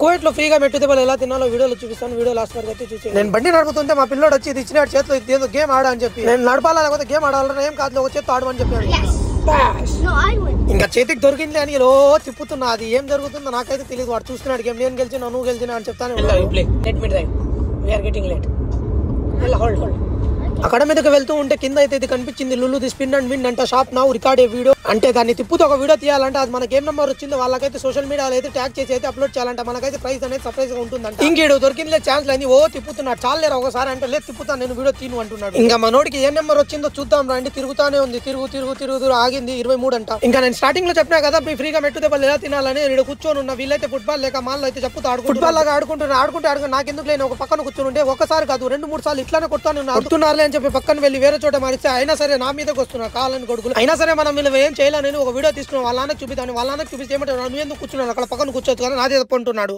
Kuwait లో ఫ్రీగా మెట్టు దెబ్బలు ఎలా తినాలో వీడియోలో చూపిస్తాను. వీడియో లాస్ట్ వరకు అయితే చూసి నేను బండి నడుపుతుంటే మా పిల్లోడు వచ్చి ఇది ఇచ్చినాడు చేతిలో, ఇది గేమ్ ఆడా అని చెప్పి నేను నడపాలా లేకపోతే గేమ్ ఆడాలన్నా ఏం కాదు ఒక చేతితో ఆడమని చెప్పాను. ఇంకా చేతికి దొరికింది అని లో తిప్పుతున్నా, అది ఏం జరుగుతుందో నాకైతే తెలియదు. వాడు చూస్తున్నాడు గేమ్, నేను గెలిచినా నువ్వు గెలిచినా అని చెప్తాను. అక్కడ మీదకి వెళ్తూ ఉంటే కింద అయితే ఇది కనిపించింది Lulu the spin and win అంట షాప్ నౌ రికార్డ్ ఏ వీడియో. అంటే దాన్ని తిప్పుతూ ఒక వీడియో తీయాలంటే అది మనకి ఏం నెంబర్ వచ్చిందో వాళ్ళకైతే సోషల్ మీడియాలో అయితే ట్యాగ్ చేసి అయితే అప్లోడ్ చేయాలంటే మనకైతే ప్రైస్ అనేది సర్ప్రైజ్ గా ఉంటుందంట. ఇంకేడు దొరికింది ఛాన్స్ లేదు, ఓ తిప్పుతున్నాడు. చాలేరా ఒకసారి అంటే లేదు తిప్పుతాను నేను వీడియో తీను అంటున్నాడు. ఇంకా మనోడికి ఏ నెంబర్ వచ్చిందో చూద్దాం రండి. తిరుగుతానే ఉంది, తిరుగు ఆగింది 23 అంట. ఇంకా నేను స్టార్టింగ్ లో చెప్పినా కదా మీ ఫ్రీగా మెట్టు దెబ్బలు ఎలా తినాలని. ఇక్కడ కూర్చొని ఉన్న వీళ్ళైతే ఫుట్బాల్ లేక మాల్లో అయితే చెప్పుతూ ఫుట్బాల్ లాగా ఆడుకుంటే నాకెందుకు లేని ఒక పక్కన కూర్చొని ఉంటే ఒకసారి కాదు 2-3 సార్లు ఇట్లానే కొడుతున్నారులే అని చెప్పి పక్కన వెళ్ళి వేరే చోట మారిస్తే అయినా సరే నా మీదకి వస్తున్నా కాలని కొడుకులు. అయినా సరే మనం వీళ్ళు ఏం చేయాలని ఒక వీడియో తీసుకున్నాం. వాళ్ళ నాన్నకి చూపిస్తాను, వాళ్ళ నాన్నకి చూపిస్తే ఏమంటారు నువ్వు ఎందుకు కూర్చున్నాను అక్కడ పక్కన కూర్చోవచ్చు కదా నాదే తప్పు అంటున్నాడు.